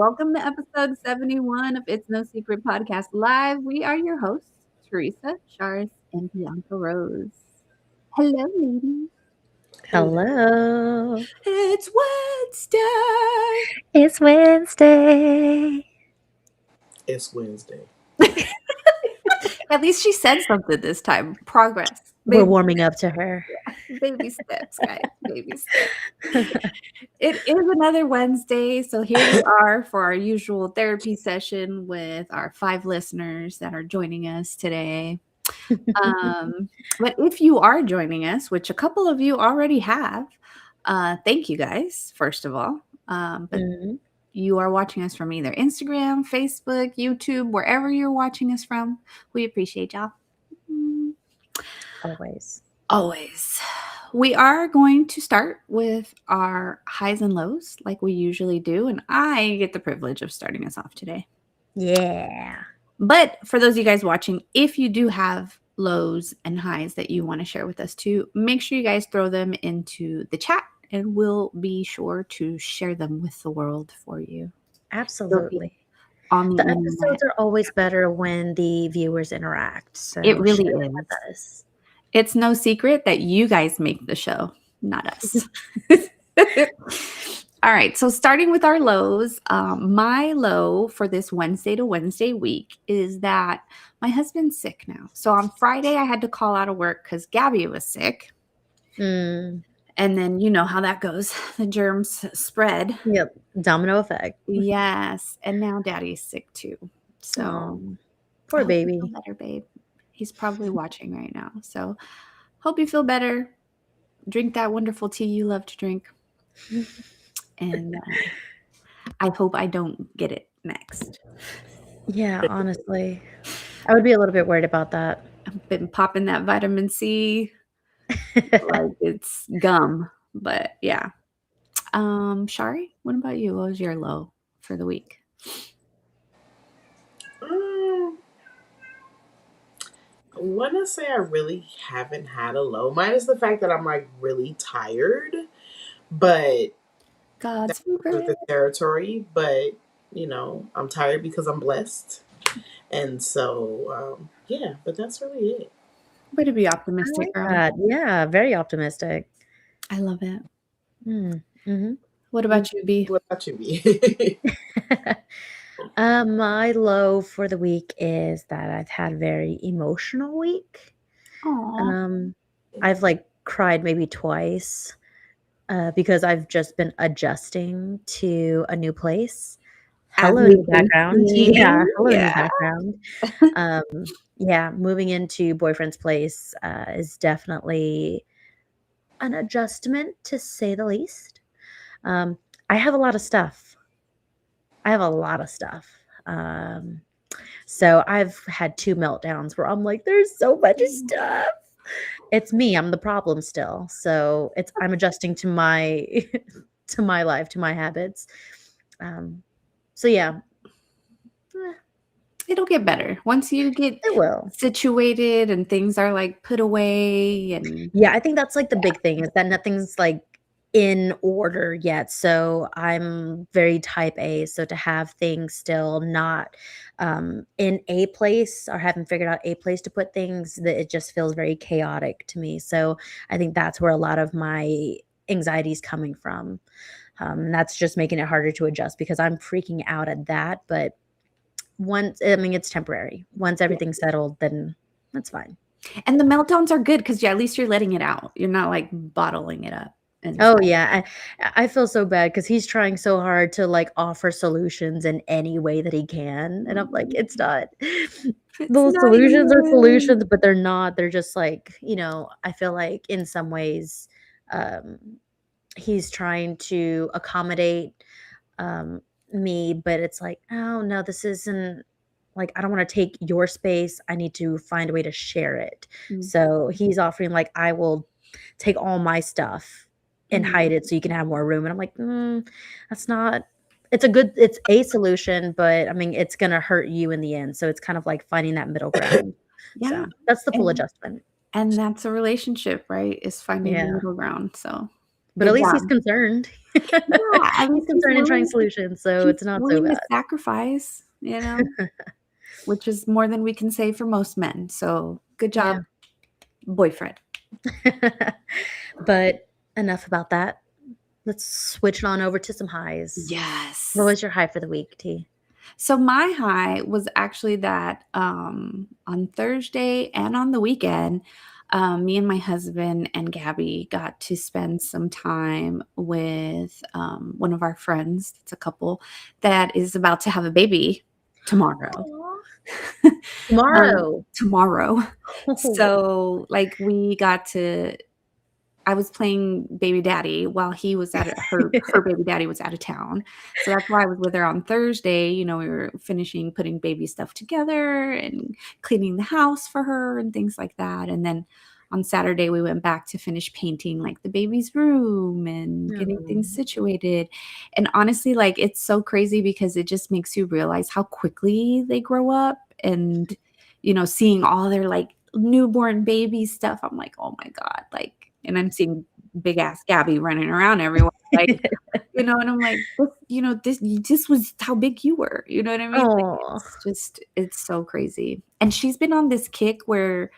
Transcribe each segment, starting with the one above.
welcome to episode 71 of It's No Secret Podcast Live. We are your hosts, Teresa, Charis, and Bianca Rose. Hello, ladies. Hello. It's Wednesday. It's Wednesday. It's Wednesday. At least she said something this time. Progress. We're warming up to her. Baby steps, guys. Baby steps. It is another Wednesday, so here we are for our usual therapy session with our 5 listeners that are joining us today. But if you are joining us, which a couple of you already have, thank you guys, first of all. But you are watching us from either Instagram, Facebook, YouTube, wherever you're watching us from. We appreciate y'all. Always. We are going to start with our highs and lows like we usually do. And I get the privilege of starting us off today. Yeah. But for those of you guys watching, if you do have lows and highs that you want to share with us too, make sure you guys throw them into the chat and we'll be sure to share them with the world for you. Absolutely. On the episodes are always better when the viewers interact. So it really is. It's no secret that you guys make the show, not us. All right. So starting with our lows, my low for this Wednesday to Wednesday week is that my husband's sick now. So on Friday, I had to call out of work because Gabby was sick. And then you know how that goes. The germs spread. Yep. Domino effect. Yes. And now Daddy's sick too. So poor baby. Better, babe. He's probably watching right now. So hope you feel better. Drink that wonderful tea you love to drink. And I hope I don't get it next. Yeah, honestly. I would be a little bit worried about that. I've been popping that vitamin C like it's gum. But yeah. Shari, what about you? What was your low for the week? I want to say I really haven't had a low, minus the fact that I'm like really tired, but God's with the territory. But you know, I'm tired because I'm blessed, and so yeah. But that's really it. Way to be optimistic, girl. Yeah, very optimistic. I love it. Mm-hmm. What about you, B? What about you, B? My low for the week is that I've had a very emotional week. I've like cried maybe twice because I've just been adjusting to a new place. Hello in the background. Yeah, hello in the background. Yeah, moving into boyfriend's place is definitely an adjustment, to say the least. I have a lot of stuff. So I've had 2 meltdowns where I'm like, there's so much stuff. It's me. I'm the problem still. So I'm adjusting to my to my life, to my habits. So yeah. It'll get better once you get situated and things are like put away. And yeah, I think that's like the big thing is that nothing's like in order yet. So I'm very type A. So to have things still not in a place or haven't figured out a place to put things, that it just feels very chaotic to me. So I think that's where a lot of my anxiety is coming from. And that's just making it harder to adjust because I'm freaking out at that. But it's temporary. Once everything's settled, then that's fine. And the meltdowns are good because at least you're letting it out. You're not like bottling it up. Yeah, I feel so bad because he's trying so hard to like offer solutions in any way that he can, and I'm like, it's not. Those solutions are solutions, but they're not. They're just like, you know, I feel like in some ways, he's trying to accommodate me, but it's like, oh no, this isn't. Like, I don't want to take your space. I need to find a way to share it. So he's offering like, I will take all my stuff and hide it so you can have more room. And I'm like, that's not, it's a solution, but I mean, it's going to hurt you in the end. So it's kind of like finding that middle ground. Yeah. So that's the full adjustment. And that's a relationship, right? Is finding the middle ground. So But at Good least he's job. concerned. Yeah, at He's least concerned and trying solutions, so he's it's not so willing to bad. sacrifice, which is more than we can say for most men. So good job, boyfriend. But enough about that. Let's switch it on over to some highs. Yes. What was your high for the week, T? So my high was actually that on Thursday and on the weekend, me and my husband and Gabby got to spend some time with one of our friends. It's a couple that is about to have a baby tomorrow. Tomorrow. Tomorrow. So like we got to I was playing baby daddy while he was her baby daddy was out of town. So that's why I was with her on Thursday. We were finishing putting baby stuff together and cleaning the house for her and things like that. And then on Saturday we went back to finish painting like the baby's room and getting things situated. And honestly, like it's so crazy because it just makes you realize how quickly they grow up and seeing all their like newborn baby stuff. I'm like, oh my God, like, and I'm seeing big ass Gabby running around everywhere, like, and I'm like, this was how big you were, you know what I mean? Like, it's so crazy. And she's been on this kick where,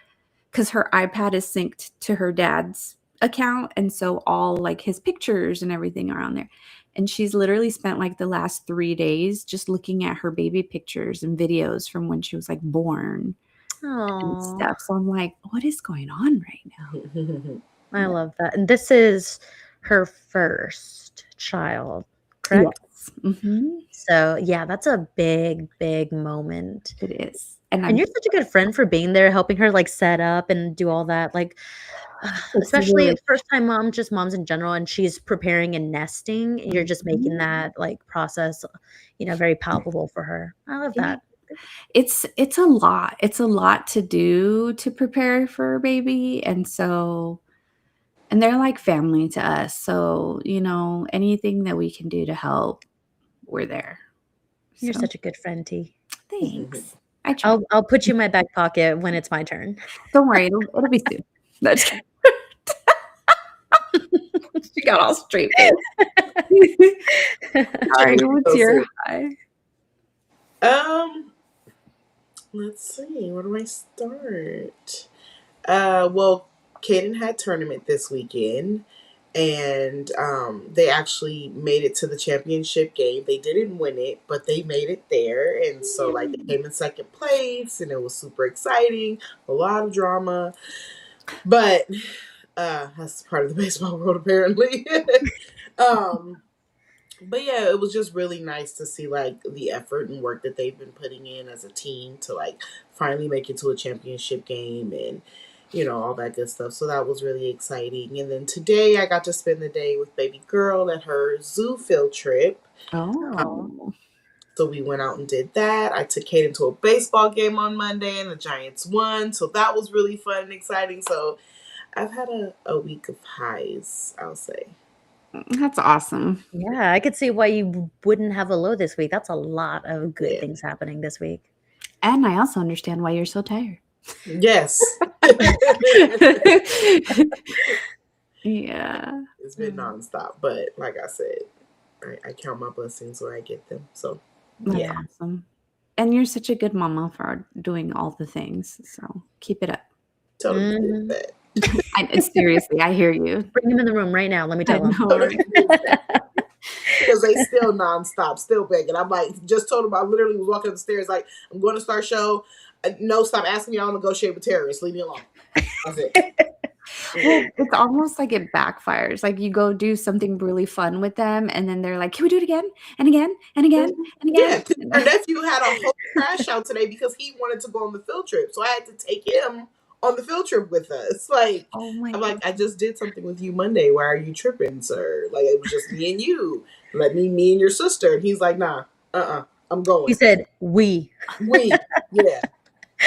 because her iPad is synced to her dad's account, and so all like his pictures and everything are on there. And she's literally spent like the last 3 days just looking at her baby pictures and videos from when she was like born and stuff. So I'm like, what is going on right now? I love that. And this is her first child, correct? Yes. Mm-hmm. So yeah, that's a big, big moment. It is. And you're such a good friend for being there, helping her like set up and do all that. Like, especially first time mom, just moms in general, and she's preparing and nesting. You're just making that like process, very palpable for her. I love that. It's a lot. It's a lot to do to prepare for a baby. And they're like family to us. So, anything that we can do to help, we're there. You're such a good friend, T. Thanks. I'll put you in my back pocket when it's my turn. Don't worry, it'll be soon. She got all straight face. Sorry, what's your high? Let's see. Where do I start? Well, Caden had tournament this weekend, and they actually made it to the championship game. They didn't win it, but they made it there, and so like they came in second place, and it was super exciting. A lot of drama, but that's part of the baseball world apparently. But yeah, it was just really nice to see like the effort and work that they've been putting in as a team to like finally make it to a championship game and all that good stuff. So that was really exciting. And then today I got to spend the day with baby girl at her zoo field trip. So we went out and did that. I took Kate into a baseball game on Monday and the Giants won. So that was really fun and exciting. So I've had a week of highs, I'll say. That's awesome. Yeah, I could see why you wouldn't have a low this week. That's a lot of good things happening this week. And I also understand why you're so tired. Yes. Yeah. It's been nonstop. But like I said, I count my blessings where I get them. So that's awesome. And you're such a good mama for doing all the things. So keep it up. Totally get that. Seriously, I hear you. Bring him in the room right now. Let me tell him. Because they still nonstop, still begging. I'm like, just told him I literally was walking up the stairs like, I'm going to start show. No, stop asking me. I'll negotiate with terrorists. Leave me alone. That's it. Well, it's almost like it backfires. Like you go do something really fun with them, and then they're like, "Can we do it again and again and again and again?" Yeah, our nephew had a whole crash out today because he wanted to go on the field trip, so I had to take him on the field trip with us. Like, I'm like, I just did something with you Monday. Why are you tripping, sir? Like, it was just me and you. Let me and your sister. And he's like, nah, I'm going. He said, we, yeah.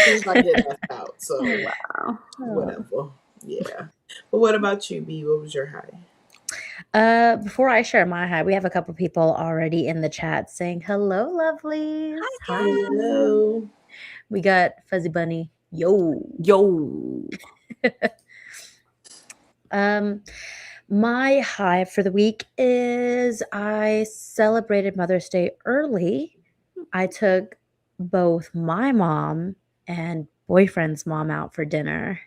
He's not getting left out. So, wow. Whatever. Yeah. But what about you, B? What was your high? Before I share my high, we have a couple people already in the chat saying, hello, lovelies. Hi. Hello. We got Fuzzy Bunny. Yo. My high for the week is I celebrated Mother's Day early. I took both my mom and boyfriend's mom out for dinner.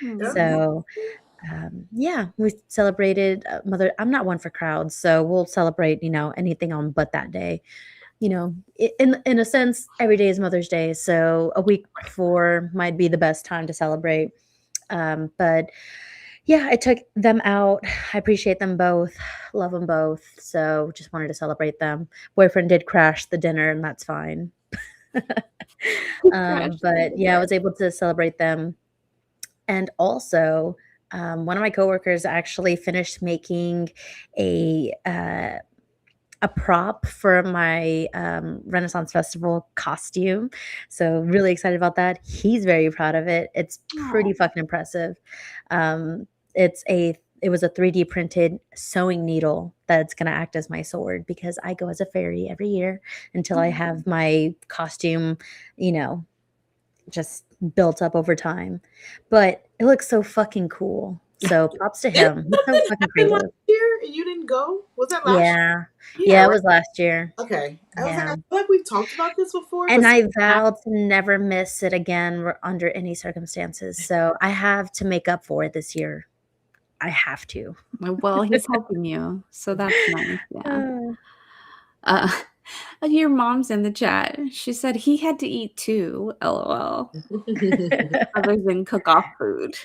Oh, Mm. So, yeah, we celebrated Mother. I'm not one for crowds, so we'll celebrate, anything on but that day. In a sense, every day is Mother's Day, so a week before might be the best time to celebrate. But yeah, I took them out. I appreciate them both, love them both. So just wanted to celebrate them. Boyfriend did crash the dinner, and that's fine. Crash But yeah, I was able to celebrate them. And also, one of my coworkers actually finished making a uh, a prop for my Renaissance Festival costume. So really excited about that. He's very proud of it. It's pretty Aw. fucking impressive. Um, it was a 3D printed sewing needle that's gonna act as my sword because I go as a fairy every year until I have my costume, you know, just built up over time. But it looks so fucking cool. So props to Did him. He's so this fucking happen last creative. year and you didn't go? Was that last Yeah. year? Yeah, Yeah, it right. was last year. Okay. I was like, I Yeah. feel like we've talked about this before, And but I vowed to never miss it again under any circumstances. So I have to make up for it this year. I have to. Well, he's helping you, so that's nice. Yeah. Uh, Uh, your mom's in the chat. She said he had to eat too. LOL. Other than cook off food.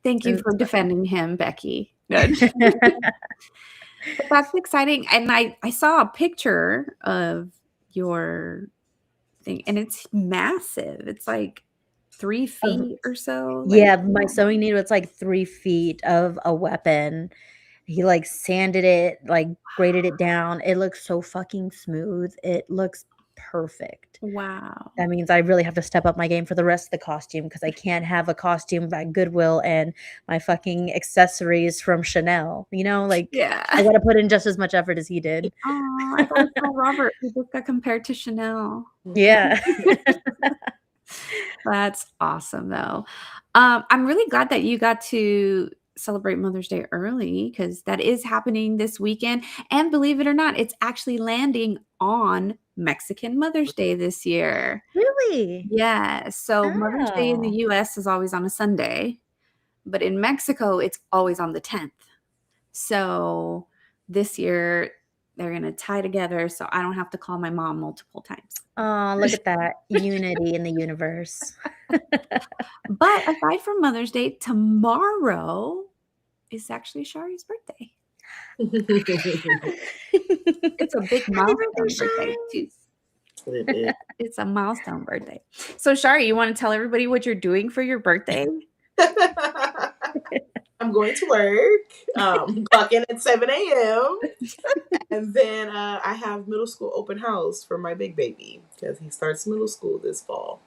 Thank you for defending him, Becky. Good. But that's exciting. And I saw a picture of your thing, and it's massive. It's like 3 feet or so. Like, Yeah, my sewing needle, it's like 3 feet of a weapon. He, like, sanded it, like, graded it down. It looks so fucking smooth. It looks perfect. wow. That means I really have to step up my game for the rest of the costume because I can't have a costume at Goodwill and my fucking accessories from Chanel, Like, Yeah. I gotta put in just as much effort as he did. Oh, I gotta tell Robert who just got compared to Chanel. Yeah. That's awesome, though. I'm really glad that you got to celebrate Mother's Day early because that is happening this weekend. And believe it or not, it's actually landing on Mexican Mother's Day this year. Really? Yeah. So Mother's Day in the Oh. US is always on a Sunday, but in Mexico, it's always on the 10th. So this year, they're going to tie together so I don't have to call my mom multiple times. Aw, look at that. Unity in the universe. But aside from Mother's Day, tomorrow is actually Shari's birthday. It's a big milestone birthday, too. It is. It's a milestone birthday. So, Shari, you want to tell everybody what you're doing for your birthday? I'm going to work, clock in at 7 a.m. And then I have middle school open house for my big baby because he starts middle school this fall.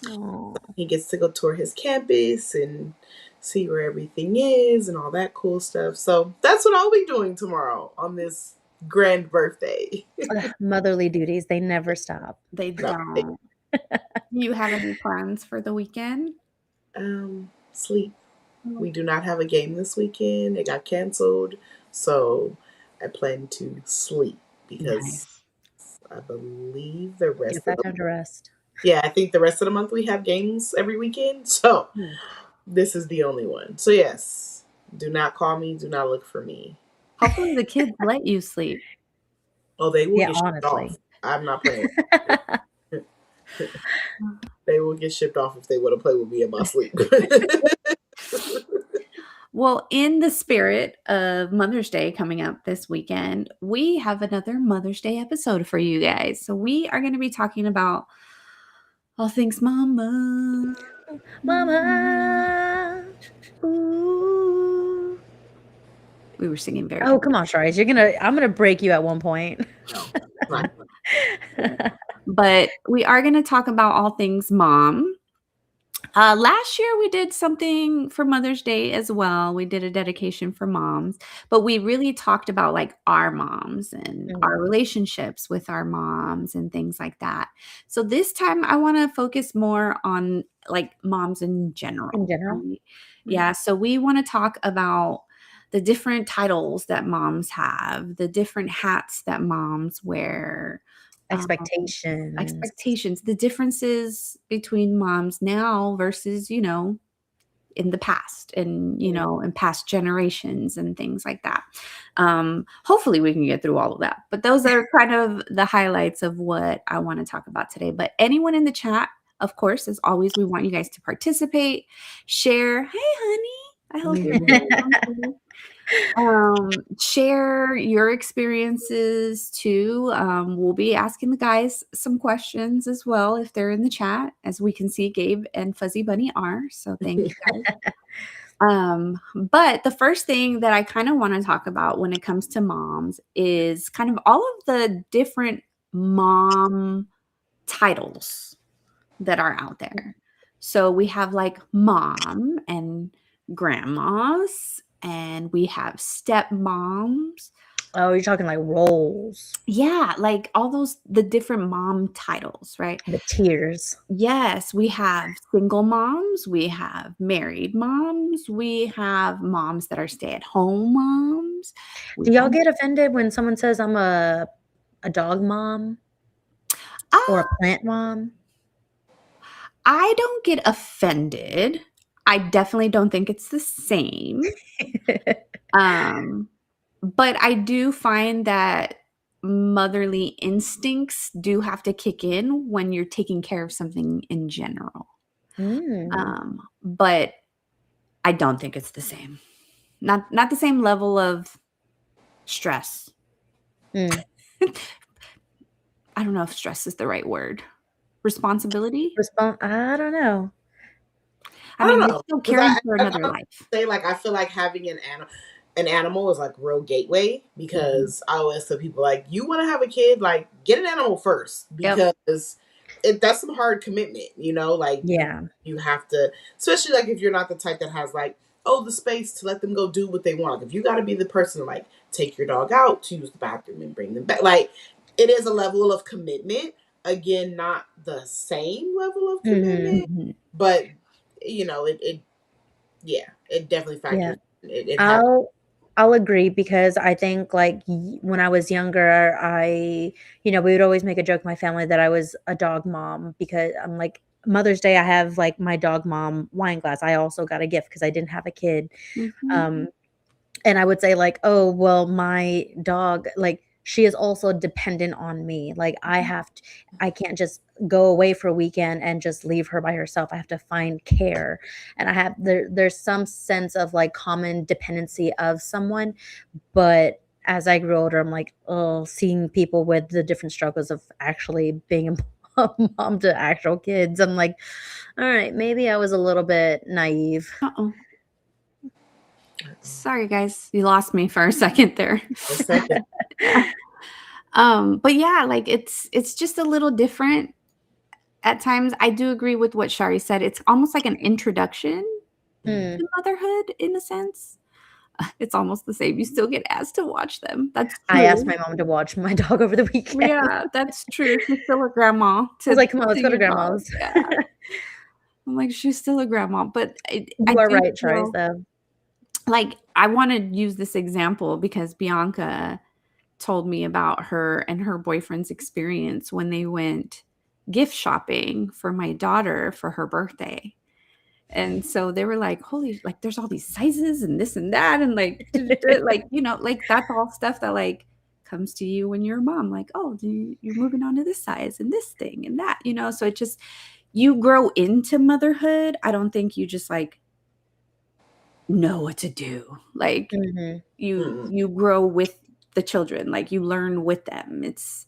Aw. He gets to go tour his campus and see where everything is and all that cool stuff. So that's what I'll be doing tomorrow on this grand birthday. Ugh, motherly duties, they never stop. They No, don't. Do you have any plans for the weekend? Sleep. We do not have a game this weekend. It got canceled. So I plan to sleep because Nice. I believe the rest Get of that the time to rest. yeah, I think the rest of the month we have games every weekend. So this is the only one. So yes, do not call me. Do not look for me. Hopefully the kids let you sleep. Oh, they will Yeah, get shipped honestly. off. I'm not playing. They will get shipped off if they want to play with me in my sleep. Well, in the spirit of Mother's Day coming up this weekend, we have another Mother's Day episode for you guys. So we are going to be talking about all things mama. Mama. Ooh. We were singing very Oh, come on, Sharice. I'm gonna break you at one point. Right. But we are going to talk about all things mom. Last year we did something for Mother's Day as well. We did a dedication for moms, but we really talked about like our moms and our relationships with our moms and things like that. So this time I want to focus more on like moms in general. In general? Yeah, so we want to talk about the different titles that moms have, the different hats that moms wear, um, Expectations. expectations, the differences between moms now versus, in the past and, Mm. in past generations and things like that. Hopefully we can get through all of that. But those are kind of the highlights of what I want to talk about today. But anyone in the chat, of course, as always, we want you guys to participate, share. Hey, honey. I hope you're doing well. Share your experiences too. We'll be asking the guys some questions as well if they're in the chat. As we can see, Gabe and Fuzzy Bunny are. So thank you guys. But the first thing that I kind of want to talk about when it comes to moms is kind of all of the different mom titles that are out there. So we have like mom and grandmas, and we have stepmoms. Oh, you're talking like roles, Yeah, like all the different mom titles, right? the tiers. Yes, we have single moms, we have married moms, we have moms that are stay-at-home moms. Do We y'all have get offended when someone says I'm a dog mom or Ah, a plant mom? I don't get offended. I definitely don't think it's the same. Um, but I do find that motherly instincts do have to kick in when you're taking care of something in general. Mm. But I don't think it's the same. Not the same level of stress. Mm. I don't know if stress is the right word. Responsibility? I don't know. I I mean, don't you're know still because caring for another I life. say like I feel like having an animal is like real gateway because I always tell people like you want to have a kid like get an animal first Yep. because that's some hard commitment, like Yeah. you have to, especially like if you're not the type that has like the space to let them go do what they want. Like, if you got to be the person to like take your dog out to use the bathroom and bring them back, like it is a level of commitment. Again, not the same level of Mhm. commitment, Mhm. but it yeah, it definitely Yeah. factors. It happens. I'll agree because I think like when I was younger, we would always make a joke in my family that I was a dog mom because I'm like Mother's Day, I have like my dog mom wine glass. I also got a gift because I didn't have a kid. Mhm. Um, and I would say like, "Oh, well, my dog, like, she is also dependent on me. Like, I can't just go away for a weekend and just leave her by herself. I have to find care." And there's some sense of like common dependency of someone, but as I grew older, I'm like, oh, seeing people with the different struggles of actually being a mom to actual kids, I'm like, all right, maybe I was a little bit naive. Uh-oh. Sorry, guys. You lost me for a second there. A second. But yeah, like it's just a little different at times. I do agree with what Shari said. It's almost like an introduction Mm. to motherhood in a sense. It's almost the same. You still get asked to watch them. That's I asked true. my mom to watch my dog over the weekend. Yeah, that's true. She's still a grandma I was to like, "Come on, let's go to your dog. grandma's." Yeah. I'm like, she's still a grandma. But I You are do right, feel Trisa. like I want to use this example because Bianca told me about her and her boyfriend's experience when they went gift shopping for my daughter for her birthday. And so they were like, holy, like there's all these sizes and this and that. And like, like, like that's all stuff that like comes to you when you're a mom. Like, oh, you're moving on to this size and this thing and that, so it just, you grow into motherhood. I don't think you just like know what to do. Like Mhm. Mm-mm. you grow with the children, like you learn with them. It's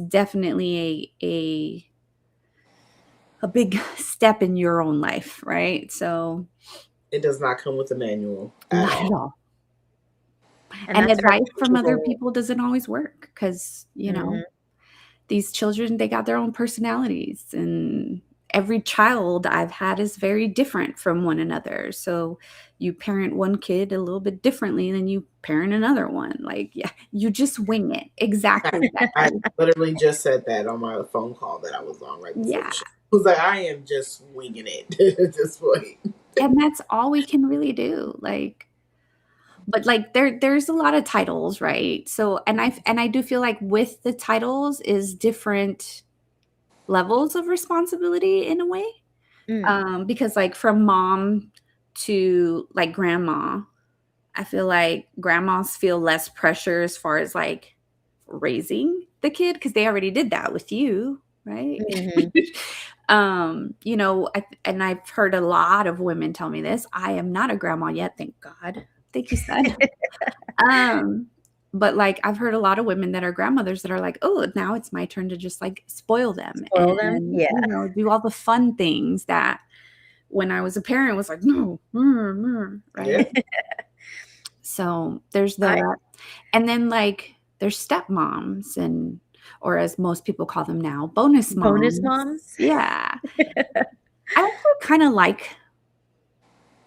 definitely a big step in your own life, right? So It does not come with a manual at not at all. all. And And that's our advice from other role. people doesn't always work because, Mhm. these children, they got their own personalities, and every child I've had is very different from one another. So you parent one kid a little bit differently than you parent another one. Like, yeah, you just wing it. Exactly that. I literally just said that on my phone call that I was on right before the Yeah. show. I was like, I am just winging it at this point. And that's all we can really do. Like, but like there's a lot of titles, right? So and I do feel like with the titles is different levels of responsibility in a way. Mm. Because like from mom to like grandma, I feel like grandmas feel less pressure as far as like raising the kid because they already did that with you, right? Mhm. And I've heard a lot of women tell me this. I am not a grandma yet, thank God. Thank you, son. Um, but like I've heard a lot of women that are grandmothers that are like, oh, now it's my turn to just like spoil them Spoil them? and Yeah. do all the fun things that when I was a parent was like, no, right? Yeah. So there's I that. And then like there's stepmoms or as most people call them now, bonus bonus moms. moms? Yeah. I actually kind of like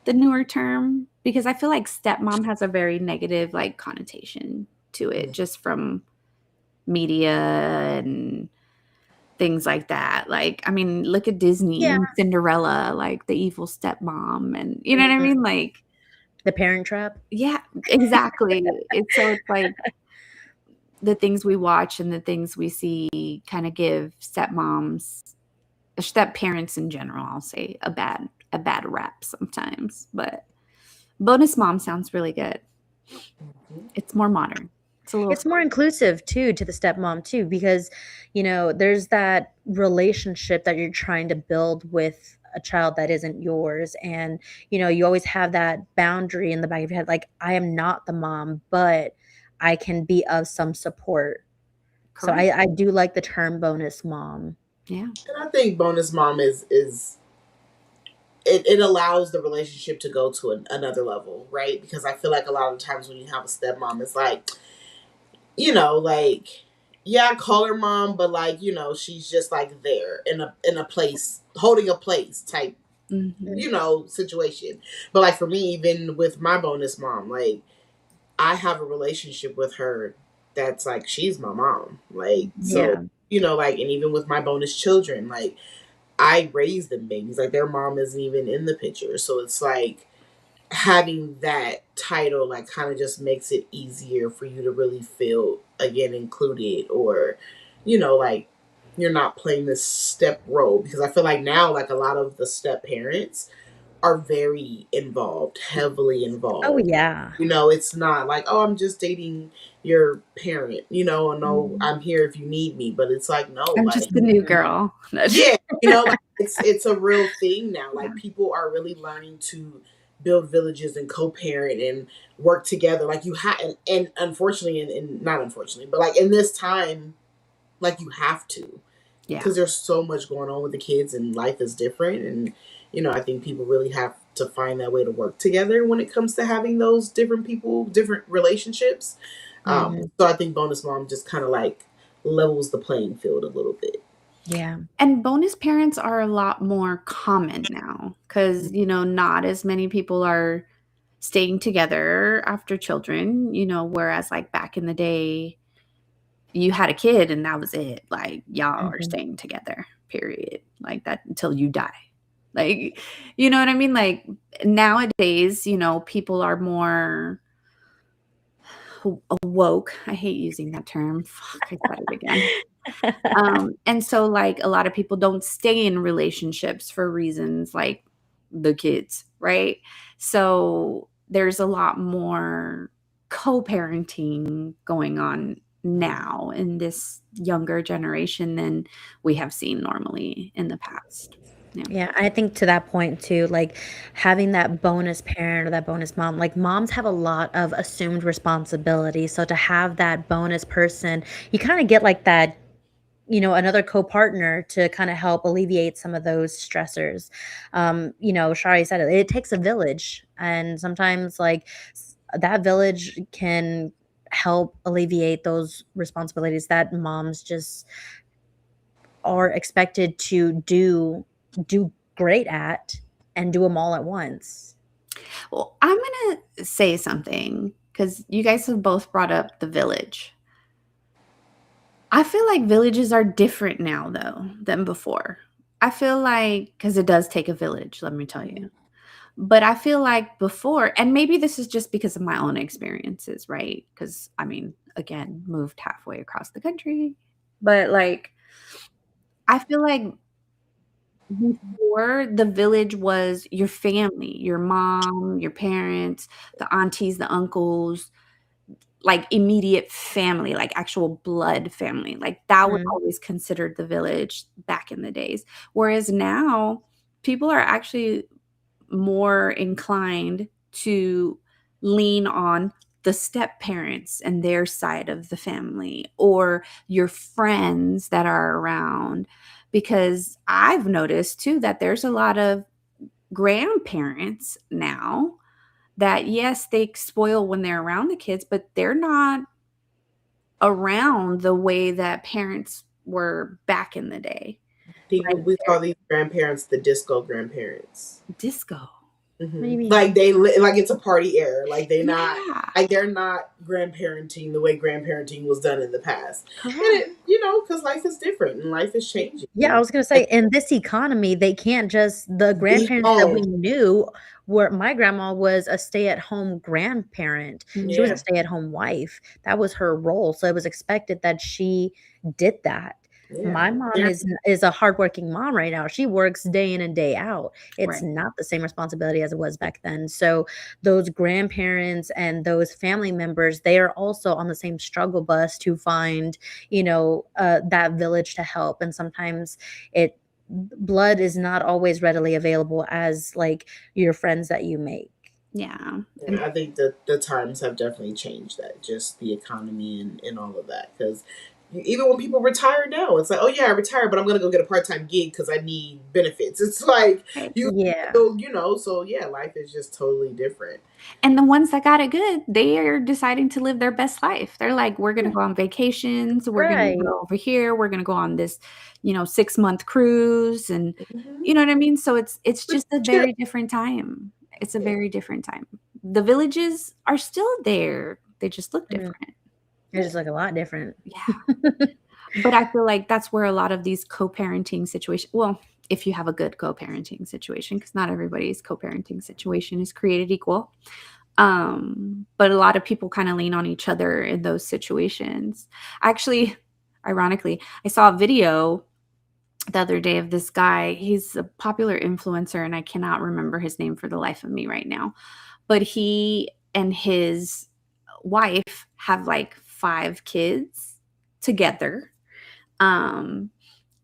the newer term because I feel like stepmom has a very negative like connotation to it just from media and things like that. Like, I mean, look at Disney Yeah. and Cinderella, like the evil stepmom and you know what I Mhm. mean? Like, The Parent Trap? yeah, exactly. It's like the things we watch and the things we see kind of give stepmoms, step parents in general, I'll say a bad rap sometimes. But bonus mom sounds really good. Mhm. It's more modern. It's a little It's more inclusive too to the stepmom too because, there's that relationship that you're trying to build with a child that isn't yours, and, you always have that boundary in the back of your head, like, I am not the mom, but I can be of some support. So correct. I do like the term bonus mom. Yeah. And I think bonus mom is it allows the relationship to go to another level, right? Because I feel like a lot of times when you have a stepmom, it's like, like, yeah, I call her mom, but like, she's just like there in a place, holding a place type, Mhm. situation. But like for me, even with my bonus mom, like I have a relationship with her that's like she's my mom. Like so, Yeah. like and even with my bonus children, like I raised them babies. Like their mom isn't even in the picture. So it's like having that title like kind of just makes it easier for you to really feel again included or like you're not playing this step role because I feel like now like a lot of the step parents are very involved, heavily Oh, involved. yeah. It's not like, oh, I'm just dating your parent, or no, Mhm. I'm here if you need me. But it's like, no, I'm like, just the new Mhm. girl. yeah, like it's a real thing now. Yeah. Like people are really learning to build villages and co-parent and work together. Like you have, and unfortunately, and not unfortunately, but like in this time, like you have to Yeah. because there's so much going on with the kids and life is different and I think people really have to find that way to work together when it comes to having those different people different relationships. Mhm. So I think bonus mom just kind of like levels the playing field a little bit. Yeah. And bonus parents are a lot more common now because, not as many people are staying together after children, whereas like back in the day, you had a kid and that was it. Like y'all are Mhm. staying together, period. Like that until you die. Like, you know what I mean? Like nowadays, people are more woke. I hate using that term. Fuck, I said it again. And so like a lot of people don't stay in relationships for reasons like the kids, right? So there's a lot more co-parenting going on now in this younger generation than we have seen normally in the past. Yeah. Yeah, I think to that point too, like having that bonus parent or that bonus mom, like moms have a lot of assumed responsibility. So to have that bonus person, you kind of get like that, another co-partner to kind of help alleviate some of those stressors. Shari said it takes a village, and sometimes like that village can help alleviate those responsibilities that moms just are expected to do great at and do them all at once. Well, I'm going to say something because you guys have both brought up the village. I feel like villages are different now, though, than before. I feel like, because it does take a village, let me tell you. But I feel like before, and maybe this is just because of my own experiences, right? Because I mean, again, moved halfway across the country. But like, I feel like before the village was your family, your mom, your parents, the aunties, the uncles, like immediate family, like actual blood family. Like that was Mhm. always considered the village back in the days. Whereas now, people are actually more inclined to lean on the step parents and their side of the family or your friends that are around. Because I've noticed too that there's a lot of grandparents now that, yes, they spoil when they're around the kids, but they're not around the way that parents were back in the day. People, Like we call these grandparents the disco grandparents. disco. What do you Like mean? like it's a party era. Like Yeah, they're not grandparenting the way grandparenting was done in the past. And correct. it, because life is different and life is changing. Yeah, I was gonna say, in this economy, they can't just the Be grandparents that we home. knew were my grandma was a stay-at-home grandparent. She was a Yeah, Mhm. stay-at-home wife. That was her role, so it was expected that she did that. yeah. My mom They're is a hardworking mom right now. She works day in and day out. It's Right. not the same responsibility as it was back then. So those grandparents and those family members, they are also on the same struggle bus to find, that village to help. And sometimes it blood is not always readily available as like your friends that you make. Yeah. And Yeah, I think that the times have definitely changed that, just the economy and all of that. Because even when people retire now, it's like, oh yeah, I retired, but I'm gonna go get a part time gig because I need benefits. It's like right. you Yeah. still, so yeah, life is just totally different. And the ones that got it good, they are deciding to live their best life. They're like, we're gonna Yeah. go on vacations, we're gonna Right. go over here, we're gonna go on this, 6-month cruise, and Hmm. you know what I mean? So it's But just a chill. very different time. It's a Yeah, very different time. The villages are still there. They just look Mhm. different. It just look a lot different. Yeah. But I feel like that's where a lot of these co-parenting situations, well, if you have a good co-parenting situation, because not everybody's co-parenting situation is created equal. But a lot of people kind of lean on each other in those situations. Actually, ironically, I saw a video the other day of this guy. He's a popular influencer, and I cannot remember his name for the life of me right now. But he and his wife have like 5 kids together. Um,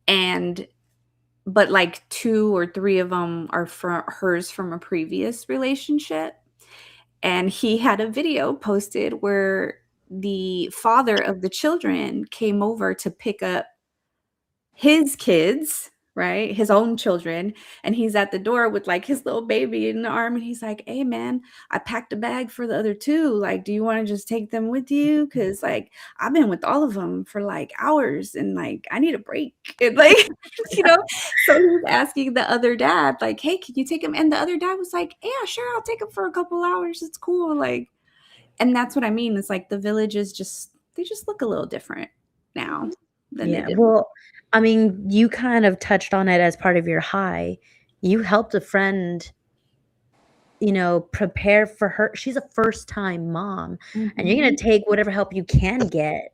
and but like 2 or 3 of them are from hers from a previous relationship. And he had a video posted where the father of the children came over to pick up his kids, right? His own children, and he's at the door with, like, his little baby in the arm, and he's like, "Hey, man, I packed a bag for the other 2, like, do you wanna just take them with you? Because like, I've been with all of them for, like, hours, and, like, I need a break." And, like, you know? So he's asking the other dad, like, "Hey, can you take him?" And the other dad was like, "Yeah, sure, I'll take him for a couple hours, it's cool," like, and that's what I mean, it's like the villages just they just look a little different now than they Yeah, did. well, I mean, you kind of touched on it as part of your high. You helped a friend, prepare for her she's a first-time mom, and you're gonna Mhm. take whatever help you can get,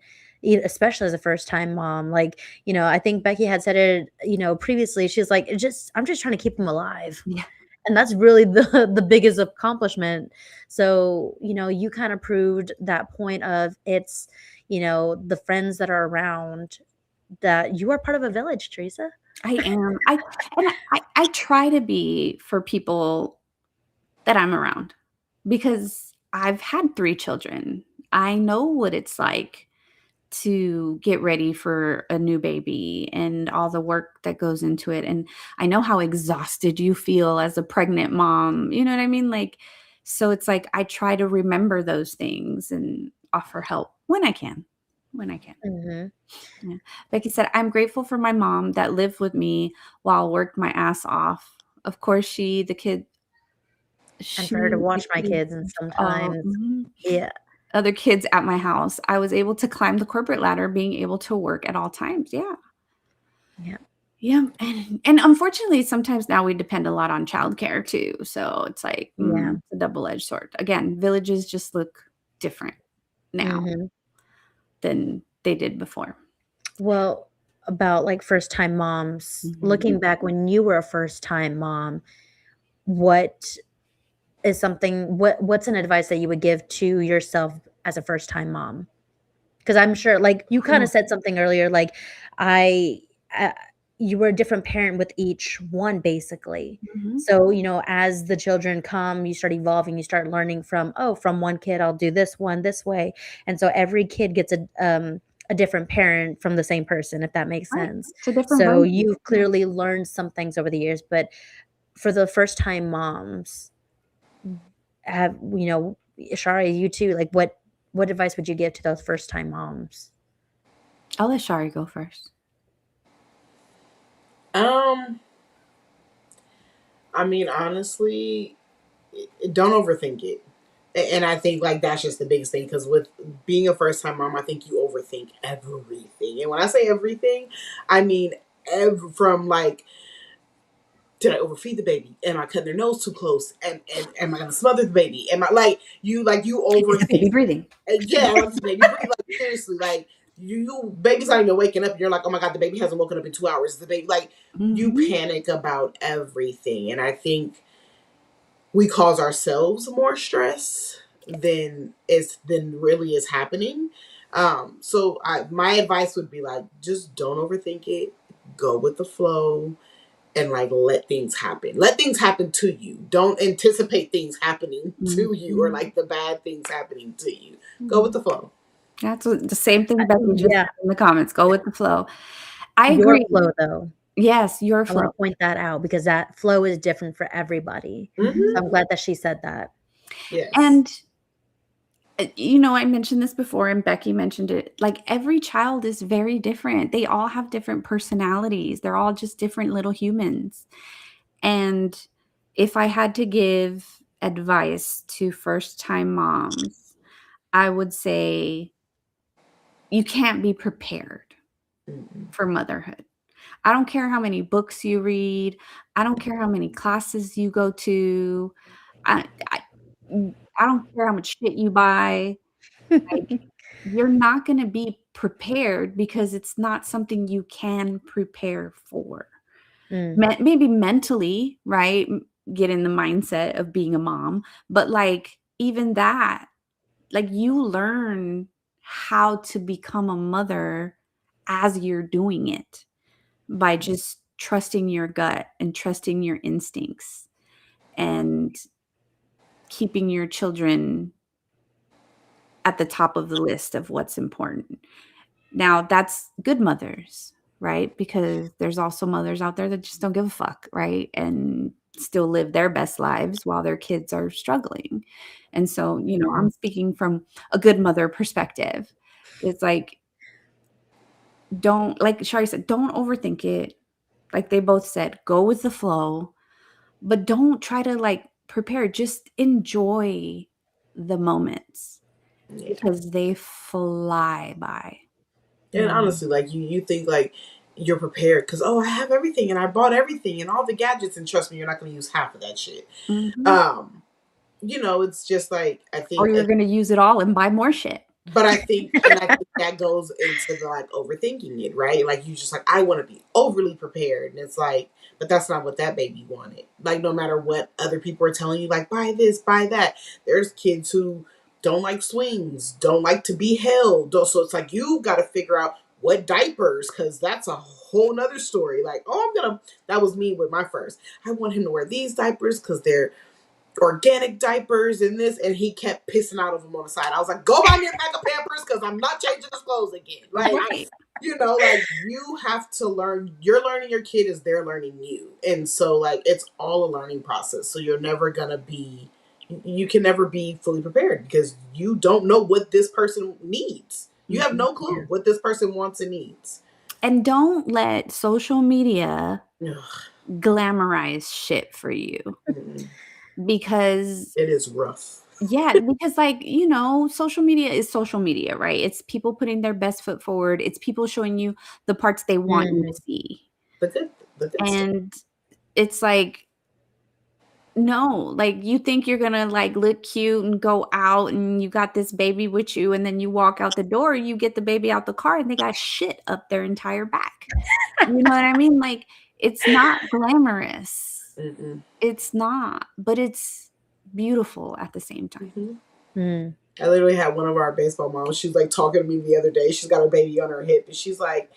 especially as a first-time mom. Like, I think Becky had said it, previously. She's like, I'm just trying to keep him alive." Yeah. And that's really the biggest accomplishment. So, you kinda proved that point of it's, the friends that are around that you are part of a village, Teresa. I am. I try to be for people that I'm around because I've had 3 children. I know what it's like to get ready for a new baby and all the work that goes into it, and I know how exhausted you feel as a pregnant mom, you know what I mean? Like, so it's like I try to remember those things and offer help when I can, when I can. Mhm. Yeah. Like I said, I'm grateful for my mom that lived with me while I worked my ass off. Of course, And for her to the watch my kids, kids and sometimes mhm, yeah. other kids at my house, I was able to climb the corporate ladder being able to work at all times. Yeah. Yeah. Yeah, and unfortunately, sometimes now we depend a lot on childcare too, so it's like, Yeah. it's a double-edged sword. Again, villages just look different now Mhm. than they did before. Well, about, like, first-time moms, Mhm. looking back when you were a first-time mom, what is something what's an advice that you would give to yourself as a first-time mom? Because 'Cause I'm sure like, you kinda Oh, said something earlier, like, I uh, you were a different parent with each one, basically. mhm. So, as the children come, you start evolving, you start learning from, "Oh, from one kid, I'll do this one this way." And so every kid gets a different parent from the same person, if that makes Right, sense. it's a different So, version. you've clearly learned some things over the years, but for the first-time moms, have Shari, you too, like, what advice would you give to those first-time moms? I'll let Shari go first. Um, I mean, honestly, don't overthink it. And I think like that's just the biggest thing because with being a first time mom, I think you overthink everything. And when I say everything, I mean from like, did I overfeed the baby? Am I cutting their nose too close? And am I gonna smother the baby? Am I like you Is the baby overthink? breathing? Yeah, like the baby breathe. Like seriously, like you baby's not even waking up. And you're like, oh my god, the baby hasn't woken up in 2 hours. The baby like you Mhm. panic about everything, and I think we cause ourselves more stress than really is happening. So my advice would be like, just don't overthink it. Go with the flow and like let things happen. Let things happen to you. Don't anticipate things happening to you or Mhm. like the bad things happening to you. Go with Mhm. the flow. That's what the same thing Becky just Yeah, said in the comments, go with the flow. I your agree. flow, though. Yes, your I wanna flow. point that out because that flow is different for everybody. Hmm. So I'm glad that she said that. Yes. And, I mentioned this before and Becky mentioned it, like, every child is very different. They all have different personalities. They're all just different little humans. And if I had to give advice to first-time moms, I would say you can't be prepared Mm-mm. for motherhood. I don't care how many books you read. I don't care how many classes you go to. I I don't care how much shit you buy. Like, you're not gonna be prepared because it's not something you can prepare for. Mm, Maybe mentally, right? Get in the mindset of being a mom, but, like, even that, like, you learn how to become a mother as you're doing it by just trusting your gut and trusting your instincts and keeping your children at the top of the list of what's important. Now, that's good mothers, right? Because there's also mothers out there that just don't give a fuck, right? And still live their best lives while their kids are struggling. And so, mhm. I'm speaking from a good mother perspective. It's like, don't, like Shari said, don't overthink it. Like they both said, go with the flow, but don't try to like prepare. Just enjoy the moments Yeah. because they fly by. And Mm. honestly, like you think like you're prepared because I have everything and I bought everything and all the gadgets and trust me, you're not going to use half of that shit. Mhm. Um, it's just like I Or think you're gonna use it all and buy more shit. but I think that goes into the like overthinking it, right? Like you just like I want to be overly prepared, and it's like, but that's not what that baby wanted. Like no matter what other people are telling you, like buy this, buy that. There's kids who don't like swings, don't like to be held. So it's like you got to figure out what diapers, because that's a whole nother story. Like that was me with my first. I want him to wear these diapers because they're organic diapers and this, and he kept pissing out of them on the side. I was like, go buy me a pack of Pampers because I'm not changing his clothes again. Right. Like you have to learn. You're learning your kid as they're learning you, and so like it's all a learning process. So you're never gonna be, you can never be fully prepared because you don't know what this person needs. You have Mhm. no clue what this person wants and needs. And don't let social media Ugh, glamorize shit for you mm-mm. because It is rough. yeah, because like, social media is social media, right? It's people putting their best foot forward. It's people showing you the parts they want you to Mhm. see. the good stuff. And it's like, no, like you think you're gonna like look cute and go out and you got this baby with you, and then you walk out the door, you get the baby out the car and they got shit up their entire back. You know what I mean? Like, it's not glamorous. Mm-mm. It's not, but it's beautiful at the same time. Mm-hmm. Mm. I literally had one of our baseball moms. She was like talking to me the other day. She's got her baby on her hip, and she's like,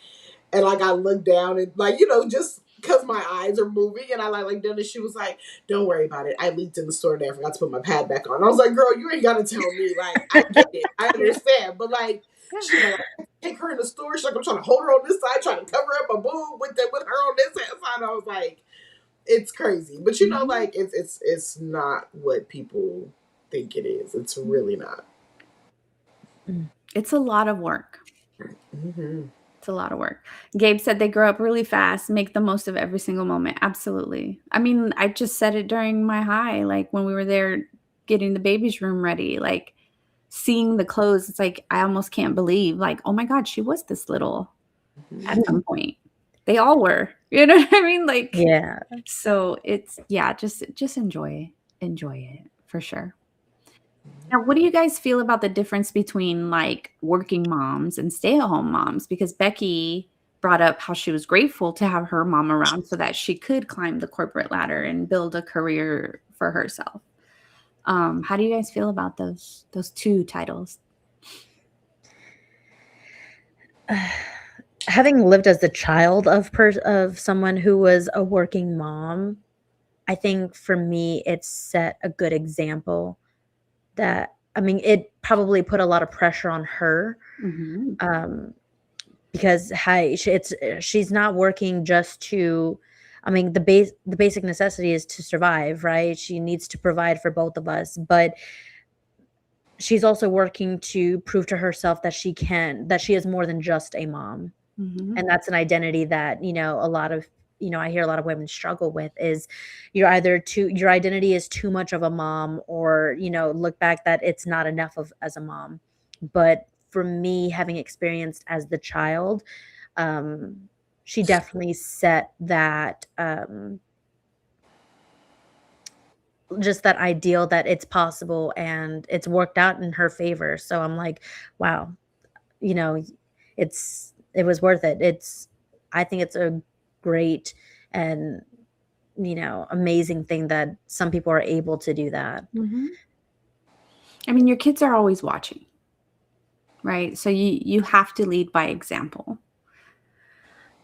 and like I looked down and like, just because my eyes are moving, and I like down, and she was like, "Don't worry about it. I leaked in the store and I forgot to put my pad back on." I was like, "Girl, you ain't gotta tell me. Like, I get it, I understand, but like." She's like, I take her in the store. She's like, I'm trying to hold her on this side, trying to cover up a boob with her on this side. I was like, it's crazy, but like it's not what people think it is. It's really not. It's a lot of work. Mm-hmm. It's a lot of work. Gabe said they grow up really fast, make the most of every single moment. Absolutely. I mean, I just said it during my high, like when we were there getting the baby's room ready, like seeing the clothes. It's like, I almost can't believe, like, oh my God, she was this little at some point. They all were, you know what I mean? Like, Yeah. so it's, yeah, just enjoy it for sure. Now, what do you guys feel about the difference between like working moms and stay-at-home moms? Because Becky brought up how she was grateful to have her mom around so that she could climb the corporate ladder and build a career for herself. How do you guys feel about those two titles? Having lived as the child of someone who was a working mom, I think for me it set a good example. That, I mean, it probably put a lot of pressure on her, because she's not working just to, I mean, the basic necessity is to survive, right? She needs to provide for both of us, but she's also working to prove to herself that she is more than just a mom. And that's an identity that, a lot of, I hear a lot of women struggle with, is your identity is too much of a mom, or, look back that it's not enough as a mom. But for me, having experienced as the child, she definitely set that, just that ideal that it's possible, and it's worked out in her favor. So I'm like, wow, it was worth it. I think it's a great and amazing thing that some people are able to do that. I mean, your kids are always watching, right? So you have to lead by example.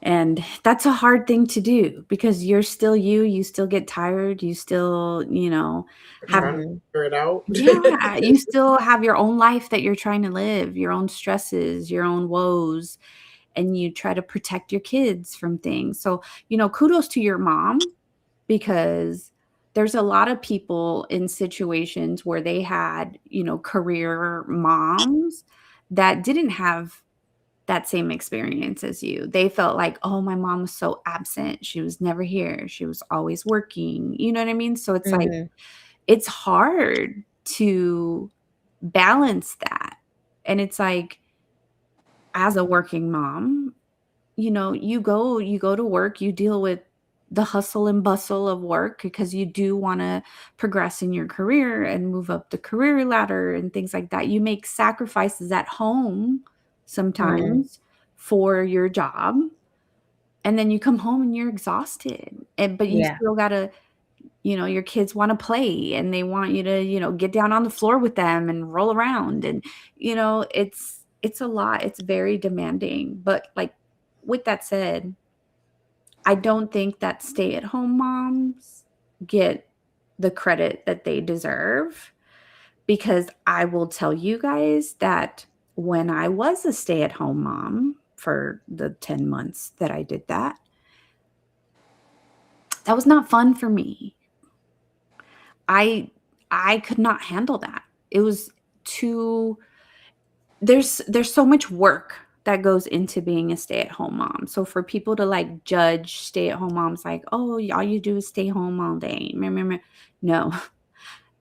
And that's a hard thing to do because you're still you still get tired, you still, have trying to figure it out. Yeah, you still have your own life that you're trying to live, your own stresses, your own woes, and you try to protect your kids from things. So, kudos to your mom, because there's a lot of people in situations where they had, career moms that didn't have that same experience as you. They felt like, oh, my mom was so absent. She was never here. She was always working. You know what I mean? So it's like, it's hard to balance that. And it's like, as a working mom, you go to work, you deal with the hustle and bustle of work because you do want to progress in your career and move up the career ladder and things like that. You make sacrifices at home sometimes for your job, and then you come home and you're exhausted, but you still gotta, your kids want to play and they want you to, get down on the floor with them and roll around, and it's a lot. It's very demanding. But like, with that said, I don't think that stay-at-home moms get the credit that they deserve, because I will tell you guys that when I was a stay-at-home mom for the 10 months that I did that was not fun for me. I could not handle that. It was there's so much work that goes into being a stay-at-home mom. So for people to like judge stay-at-home moms like, oh, all you do is stay home all day. No,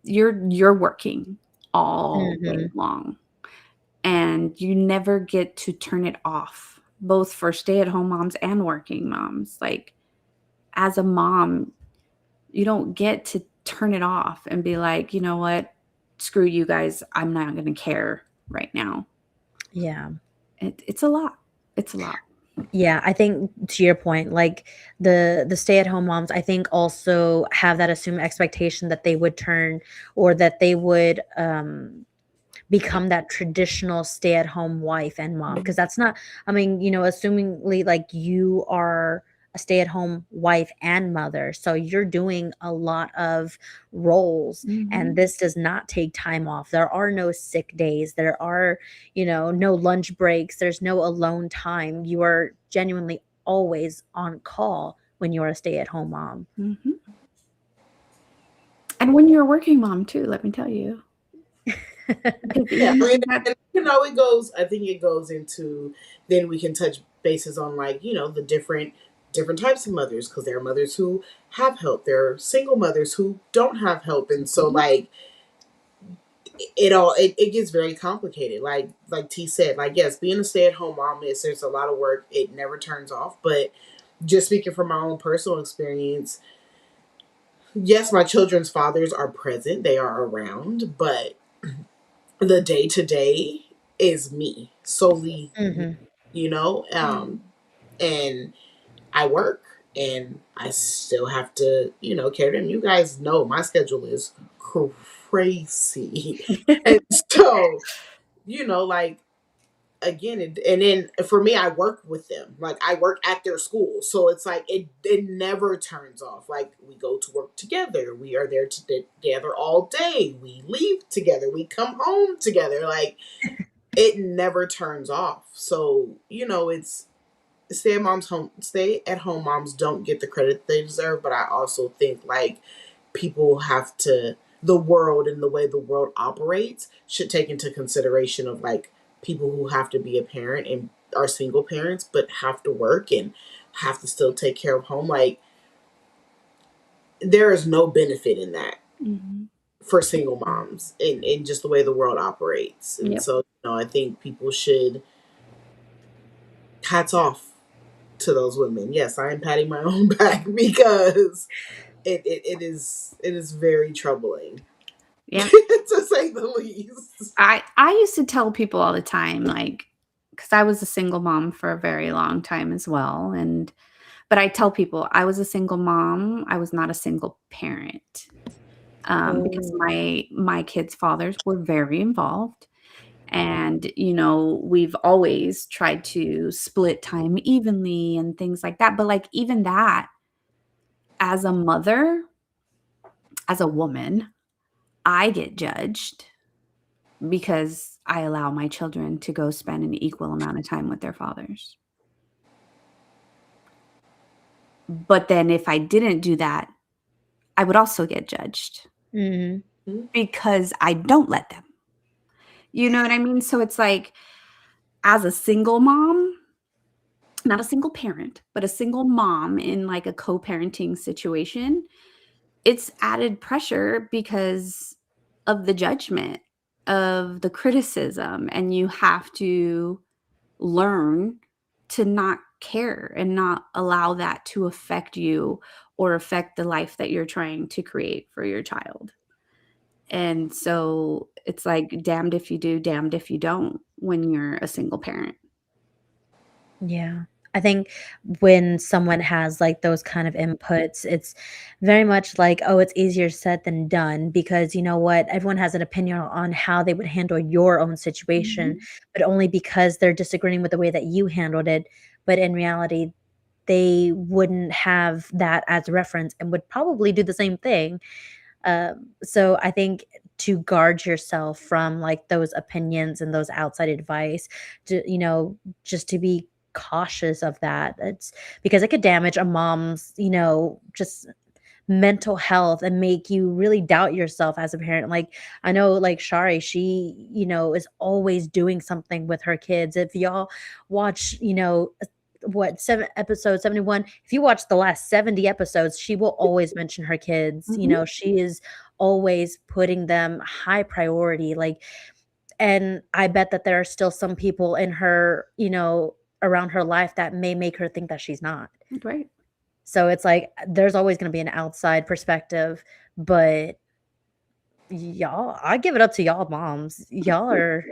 you're working all day long, and you never get to turn it off both for stay-at-home moms and working moms. Like, as a mom, you don't get to turn it off and be like, you know what, screw you guys, I'm not going to care right now. Yeah. It's a lot. It's a lot. Yeah, I think to your point, like the stay-at-home moms, I think also have that assumed expectation that they would turn, or that they would become that traditional stay-at-home wife and mom, because that's not, I mean, assumingly, like, you are a stay-at-home wife and mother, so you're doing a lot of roles, and this does not take time off. There are no sick days, there are, no lunch breaks, there's no alone time. You are genuinely always on call when you're a stay-at-home mom. Mhm. And when you're a working mom too, let me tell you. Because Yeah, I even mean, that, and you know, it goes. I think it goes into. Then we can touch bases on, like, the different types of mothers, because there are mothers who have help. There are single mothers who don't have help, and so, like, it gets very complicated. Like T said, like, yes, being a stay at home mom is, there's a lot of work. It never turns off. But just speaking from my own personal experience, yes, my children's fathers are present. They are around, but the day to day is me, solely me, Hmm. and I work, and I still have to, carry them. You guys know my schedule is crazy. And so, like, again, and then for me, I work with them. Like, I work at their school, so it's like it never turns off. Like, we go to work together, we are there together all day, we leave together, we come home together. Like, it never turns off. So, it's stay at home moms don't get the credit they deserve. But I also think, like, people have to, the world and the way the world operates should take into consideration of, like, people who have to be a parent and are single parents but have to work and have to still take care of home. Like, there is no benefit in that Mhm. for single moms, in just the way the world operates. And Yep. so, I think people should, hats off to those women. Yes, I am patting my own back, because it is very troubling, Yeah. to say the least. I used to tell people all the time, like, because I was a single mom for a very long time as well, but I tell people I was a single mom. I was not a single parent, because Oh. my kids' fathers were very involved, and we've always tried to split time evenly and things like that. But, like, even that, as a mother, as a woman, I get judged because I allow my children to go spend an equal amount of time with their fathers. But then if I didn't do that, I would also get judged Mhm. because I don't let them. You know what I mean? So it's like, as a single mom, not a single parent, but a single mom in, like, a co-parenting situation, it's added pressure because of the judgment, of the criticism, and you have to learn to not care and not allow that to affect you or affect the life that you're trying to create for your child. And so it's like, damned if you do, damned if you don't when you're a single parent. Yeah. I think when someone has, like, those kind of inputs, it's very much like, oh, it's easier said than done, because you know what? Everyone has an opinion on how they would handle your own situation, Mhm. but only because they're disagreeing with the way that you handled it. But in reality, they wouldn't have that as reference and would probably do the same thing. So I think to guard yourself from, like, those opinions and those outside advice, just to be cautious of that. It's because it could damage a mom's, just mental health, and make you really doubt yourself as a parent. Like, I know, like, Shari, she, is always doing something with her kids. If y'all watch, what, 71, if you watch the last 70 episodes, she will always mention her kids. Mhm. She is always putting them high priority. Like, and I bet that there are still some people in her, around her life that may make her think that she's not. Right. So it's like there's always going to be an outside perspective, but y'all, I give it up to y'all moms. Y'all are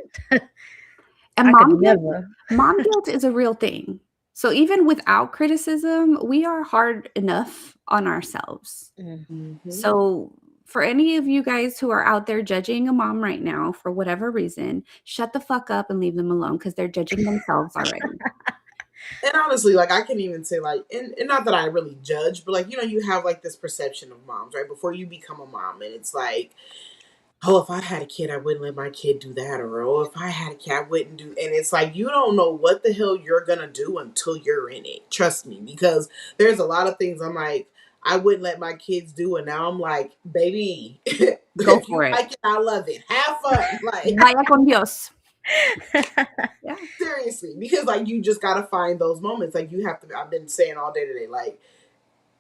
And I could mom guilt, never. mom guilt is a real thing. So even without criticism, we are hard enough on ourselves. Mm. Mhm. So for any of you guys who are out there judging a mom right now for whatever reason, shut the fuck up and leave them alone because they're judging themselves already. And honestly, like I can even say like, and not that I really judge, but like, you have like this perception of moms, right? Before you become a mom, and it's like, oh, if I had a kid, I wouldn't let my kid do that, or oh, if I had a kid, I wouldn't do. And it's like you don't know what the hell you're gonna do until you're in it. Trust me, because there's a lot of things I'm like, I wouldn't let my kids do, and now I'm like, baby, Go if you for it. like it, I love it. Have fun, like Vaya con Dios. Yeah. seriously, because like you just gotta find those moments. Like you have to. I've been saying all day today, like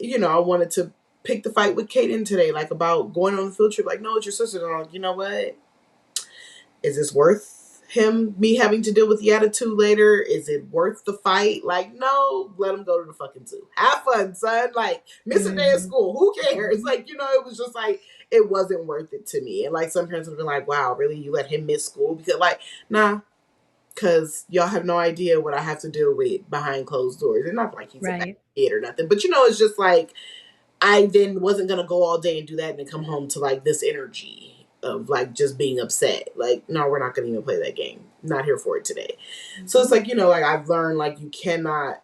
I wanted to pick the fight with Kaden today, like about going on the field trip. Like, no, it's your sister. And I'm like, you know what? Is this worth me having to deal with the attitude later? Is it worth the fight? Like, no, let him go to the fucking zoo. Have fun, son. Like, miss a day of school. Who cares? Like, it was just like, it wasn't worth it to me. And like, some parents would be like, wow, really? You let him miss school? Because, like, nah, because y'all have no idea what I have to deal with behind closed doors. And not like he's a bad Right. kid or nothing, but it's just like, I then wasn't gonna go all day and do that and then come home to like this energy of like just being upset. Like, no, we're not gonna even play that game. Not here for it today. So it's like, like I've learned like you cannot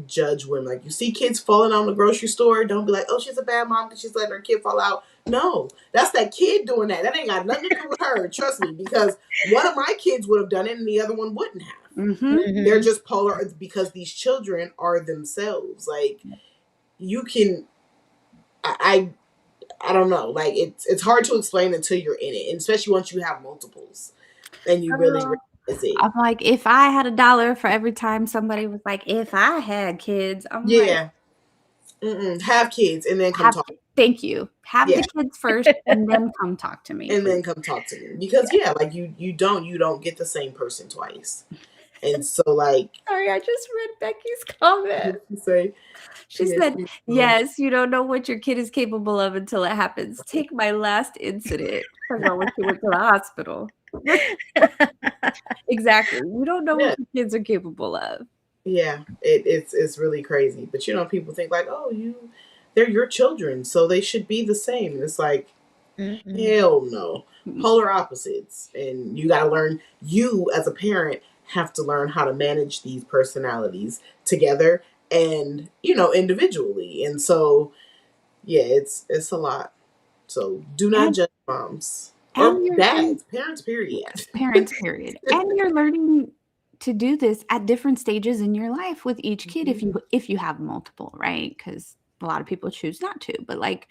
judge women. Like you see kids falling out in the grocery store, don't be like, oh, she's a bad mom because she's letting her kid fall out. No, that's that kid doing that. That ain't got nothing to do with her. Trust me, because one of my kids would have done it and the other one wouldn't have. Mm-hmm. They're just polar because these children are themselves. Like you can I don't know. Like it's hard to explain until you're in it, and especially once you have multiples and you really realize it. I'm like, if I had $1 for every time somebody was like, if I had kids, I'm like, Yeah. Have kids and then come talk. thank you. Have Yeah. the kids first and then come talk to me. And please. then come talk to me. Because like you don't get the same person twice. And so like Sorry, I just read Becky's comment. She said, yes, you don't know what your kid is capable of until it happens. Take my last incident. Talking about when she went to the hospital. Exactly. You don't know what your kids are capable of. Yeah, it's really crazy. But people think like, oh, they're your children, so they should be the same. And it's like, hell no. Polar opposites. And you gotta learn, you as a parent have to learn how to manage these personalities together and individually. And so yeah, it's a lot. So do not judge moms or dads, parents period. Parents period. And you're learning to do this at different stages in your life with each kid if you have multiple, right? Because a lot of people choose not to, but like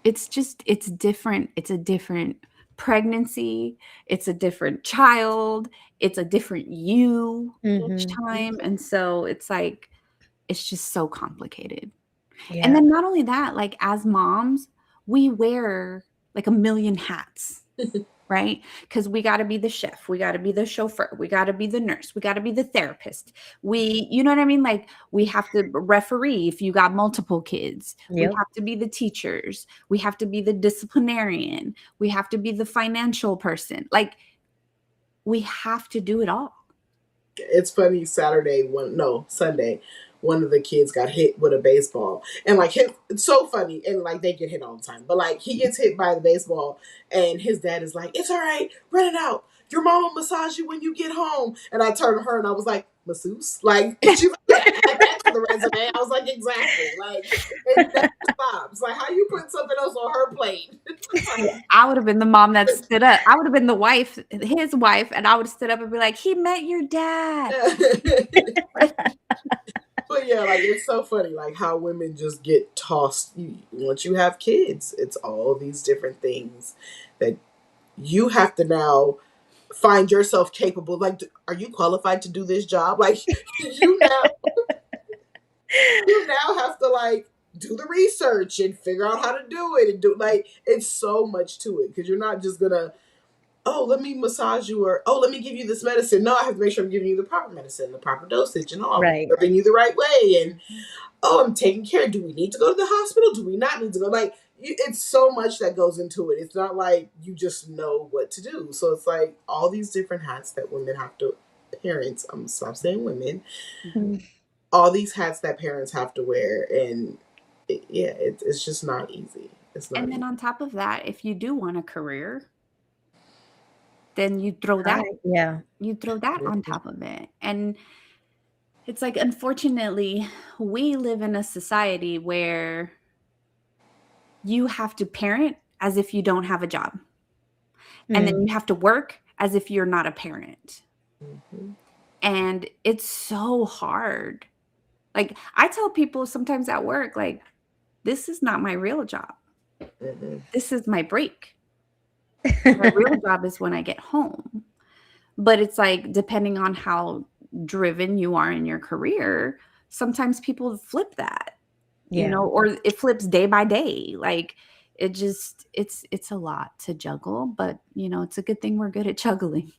it's different. It's a different pregnancy, it's a different child, it's a different you each time. And so it's like it's just so complicated. Yeah. And then not only that, like as moms, we wear like a million hats. Right? Because we got to be the chef, we got to be the chauffeur, we got to be the nurse, we got to be the therapist. You know what I mean? Like we have to referee if you got multiple kids. We have to be the teachers. We have to be the disciplinarian. We have to be the financial person. Like we have to do it all. It's funny. Sunday, one of the kids got hit with a baseball, and like it's so funny, and like they get hit all the time, but like he gets hit by the baseball, and his dad is like, "It's all right, run it out. Your mom will massage you when you get home." And I turned to her and I was like, "Masseuse?" Like, and she's like, "Add that to the resume." I was like, "Exactly." Like, it never stops. Like, how you put something else on her plate? I would have been the mom that stood up. I would have been the wife, his wife, and I would have stood up and be like, "He met your dad." But yeah, like it's so funny, like how women just get tossed. Once you have kids, it's all these different things that you have to now find yourself capable. Like, are you qualified to do this job? Like, you now have to like do the research and figure out how to do it and do like it's so much to it because you're not just gonna. oh, let me massage you, or oh, let me give you this medicine. No, I have to make sure I'm giving you the proper medicine, the proper dosage, and oh, I'm Right. serving you the right way. And oh, I'm taking care. Do we need to go to the hospital? Do we not need to go? Like, it's so much that goes into it. It's not like you just know what to do. So it's like all these different hats that women have to, parents, I'm gonna stop saying women, Mhm. all these hats that parents have to wear. And it's just not easy. It's not And easy. then on top of that, if you do want a career, then you throw that Right. Yeah. on top of it. And it's like, unfortunately, we live in a society where you have to parent as if you don't have a job. And then Mm. you have to work as if you're not a parent. Mhm. And it's so hard. Like, I tell people sometimes at work, like, this is not my real job. Mhm. This is my break. My real job is when I get home. But it's like, depending on how driven you are in your career, sometimes people flip that, Yeah. or it flips day by day. Like, it's a lot to juggle, but it's a good thing we're good at juggling.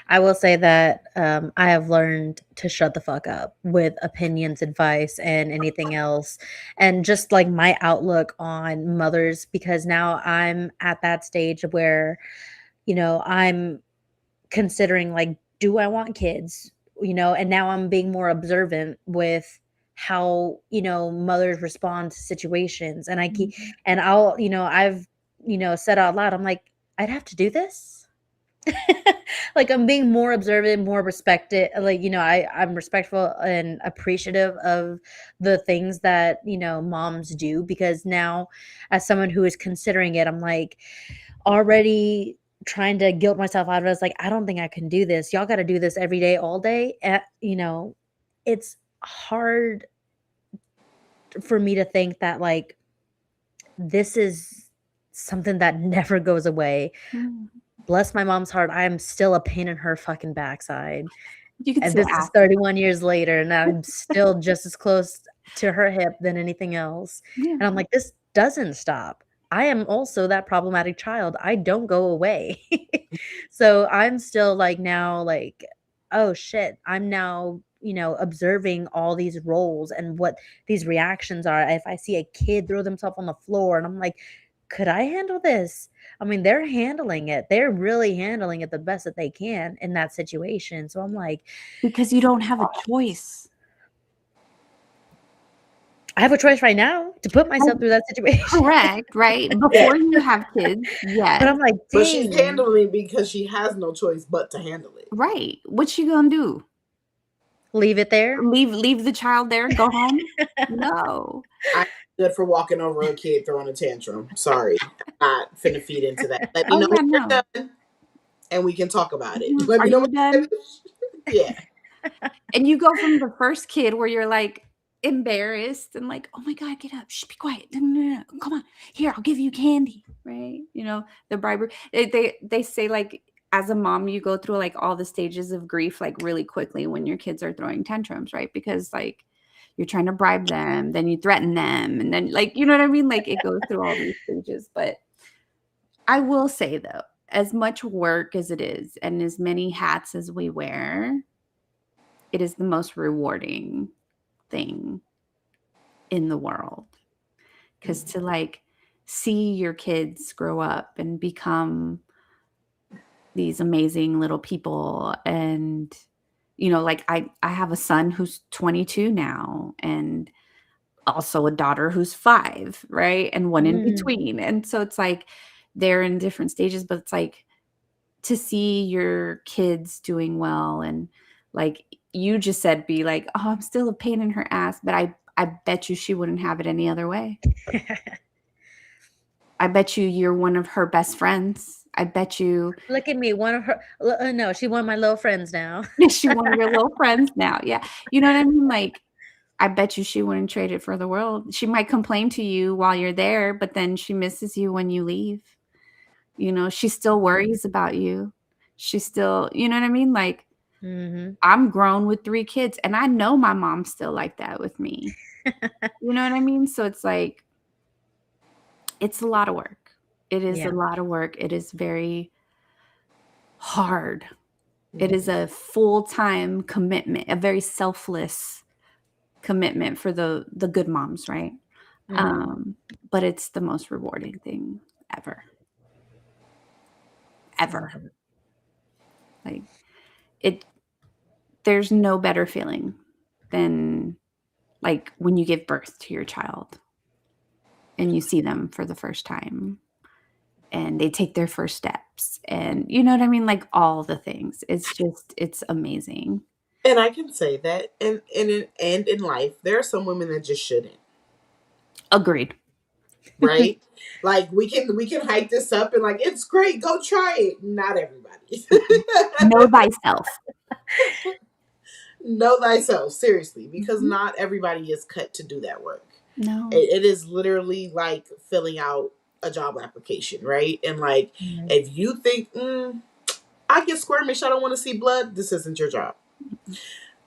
I will say that I have learned to shut the fuck up with opinions, advice, and anything else. And just like my outlook on mothers, because now I'm at that stage where, I'm considering like, do I want kids? And now I'm being more observant with how, mothers respond to situations. And I keep, Mhm. and I'll, I've, said out loud, I'm like, I'd have to do this. Like, I'm being more observant, more respected. Like, I'm respectful and appreciative of the things that, moms do, because now as someone who is considering it, I'm like already trying to guilt myself out of it. It's like, I don't think I can do this. Y'all got to do this every day, all day. It's hard for me to think that like this is something that never goes away. Mm. Bless my mom's heart, I am still a pain in her fucking backside, You could and still this is ask. 31 years later, and I'm still just as close to her hip than anything else, Yeah. and I'm like, "This doesn't stop." I am also that problematic child, I don't go away. So, I'm still, like, now, like, "Oh, shit," I'm now, observing all these roles and what these reactions are. If I see a kid throw themselves on the floor, and I'm like, "Could I handle this?" I mean, they're handling it. They're really handling it the best that they can in that situation. So I'm like, Because you don't have a choice. I have a choice right now to put myself through that situation. Correct, right? Yeah. Before you have kids, But yes. I'm like, But she's dang. handling it because she has no choice but to handle it. Right. What you gonna do? Leave it there? Leave the child there, go home? No. I'm good for walking over a kid throwing a tantrum. Sorry. I'm not finna feed into that. Let me Oh, know yeah, when you're no. done and we can talk about it. Mhm. Let Are me know when you you're done? finished. Yeah. And you go from the first kid where you're, like, embarrassed and like, "Oh my god, get up. Shh, be quiet. No, no, no, no. Come on. Here, I'll give you candy." Right? The bribery. They say, like, as a mom, you go through, like, all the stages of grief, like, really quickly when your kids are throwing tantrums, right? Because, like, you're trying to bribe them, then you threaten them, and then, like, you know what I mean? Like, it goes through all these stages. But I will say, though, as much work as it is and as many hats as we wear, it is the most rewarding thing in the world. Because to, like, see your kids grow up and become these amazing little people, and like, I have a son who's 22 now, and also a daughter who's 5, right? And one in Mm. between. And so it's like they're in different stages, but it's like to see your kids doing well, and like you just said, be like, "Oh, I'm still a pain in her ass," but I bet you she wouldn't have it any other way. I bet you're one of her best friends. I bet you Look at me, one of her no, she one of my little friends now. she one of your little friends now. Yeah. You know what I mean? Like, I bet you she wouldn't trade it for the world. She might complain to you while you're there, but then she misses you when you leave. She still worries about you. She still, you know what I mean? Like, Mhm. I'm grown with 3 kids, and I know my mom's still like that with me. You know what I mean? So it's like, it's a lot of work. It is a Yeah. lot of work. It is very hard. It Mhm. is a full-time commitment, a very selfless commitment for the good moms, right? Mhm. But it's the most rewarding thing ever. Ever. Love it. Like it there's no better feeling than like when you give birth to your child and you see them for the first time and they take their first steps and you know what I mean? Like all the things. It's amazing. And I can say that, and in life, there are some women that just shouldn't, Agreed. right? Like we can hype this up and like it's great, go try it. Not everybody. Know thyself. Know thyself, seriously, because Mhm. not everybody is cut to do that work. No. It is literally like filling out a job application, right? And like, Mhm. if you think, I get squirmish, I don't want to see blood, this isn't your job.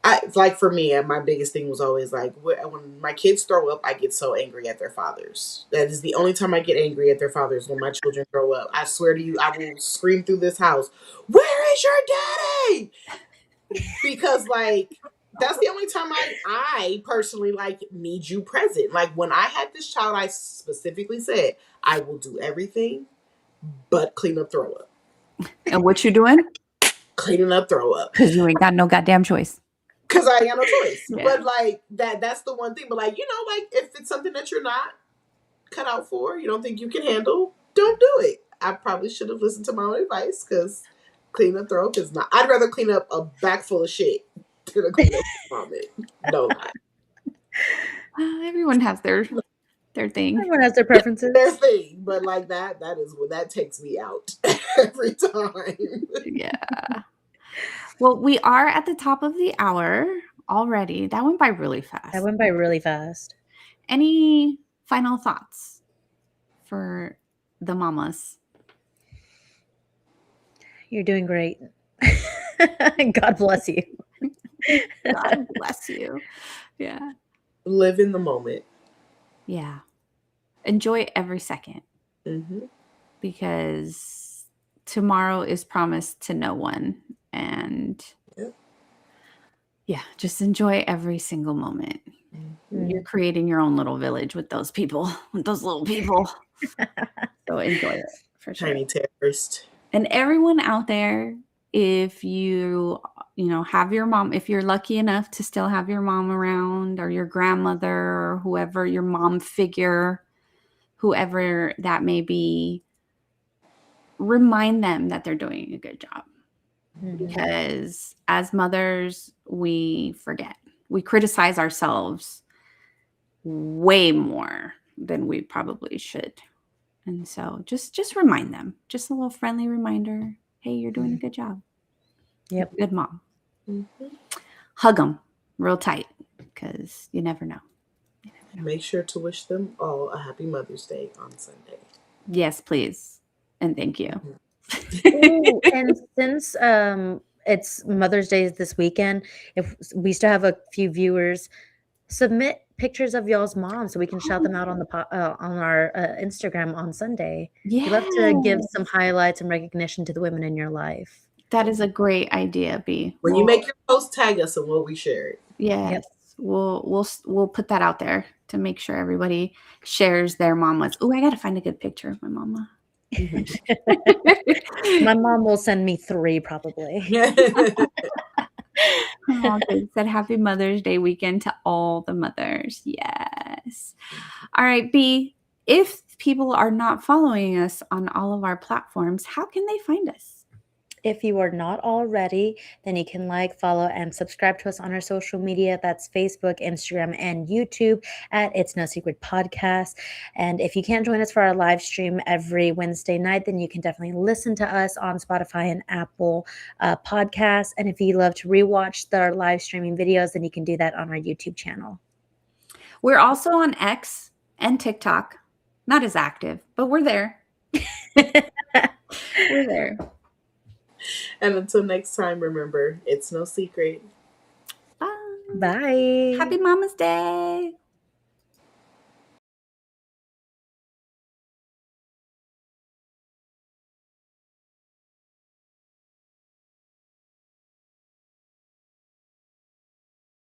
I like for me, my biggest thing was always like when my kids throw up, I get so angry at their fathers. That is the only time I get angry at their fathers when my children throw up. I swear to you, I will scream through this house, "Where is your daddy?" Because like that's the only time I personally like need you present. Like when I had this child, I specifically said I will do everything but clean up throw up. And what you doing? Cleaning up throw up. Because you ain't got no goddamn choice. Because I ain't got no choice. Yeah. But like that's the one thing. But like, like if it's something that you're not cut out for, you don't think you can handle, don't do it. I probably should have listened to my own advice because clean up throw up is not. I'd rather clean up a bag full of shit than a clean up vomit. No lie. Everyone has their thing. Everyone has their preferences. Their thing, but like that is what that takes me out every time. Yeah. Well, we are at the top of the hour already. That went by really fast. That went by really fast. Any final thoughts for the mamas? You're doing great. God bless you. God bless you. Yeah. Live in the moment. Yeah. Enjoy every second Mm-hmm. because tomorrow is promised to no one. And Yep. yeah, just enjoy every single moment. Mm-hmm. You're creating your own little village with those people, with those little people. So enjoy it for sure. Tiny terrorist. And everyone out there, if you have your mom, if you're lucky enough to still have your mom around or your grandmother or whoever, your mom figure, whoever that may be, remind them that they're doing a good job. Mhm. Because as mothers, we forget. We criticize ourselves way more than we probably should. And so just remind them, just a little friendly reminder. Hey, you're doing a good job. Yep. Good mom. Mm-hmm. Hug them real tight because you never know. Make sure to wish them all a happy Mother's Day on Sunday. Yes, please. And thank you. Ooh, and since it's Mother's Day this weekend, if we still have a few viewers, submit pictures of y'all's moms so we can shout them out on the on our Instagram on Sunday. Yeah. We'd love to give some highlights and recognition to the women in your life. That is a great idea, B. When you make your post, tag us and we'll share it. Yes. Yep. We'll put that out there to make sure everybody shares their mamas. Oh, I gotta find a good picture of my mama. My mom will send me 3 probably. Oh, good. Said happy Mother's Day weekend to all the mothers. Yes. All right, B. If people are not following us on all of our platforms, how can they find us? If you are not already, then you can follow, and subscribe to us on our social media. That's Facebook, Instagram, and YouTube at It's No Secret Podcast. And if you can't join us for our live stream every Wednesday night, then you can definitely listen to us on Spotify and Apple Podcasts. And if you love to rewatch our live streaming videos, then you can do that on our YouTube channel. We're also on X and TikTok. Not as active, but we're there. We're there. And until next time, remember, it's no secret. Bye. Bye. Happy Mama's Day.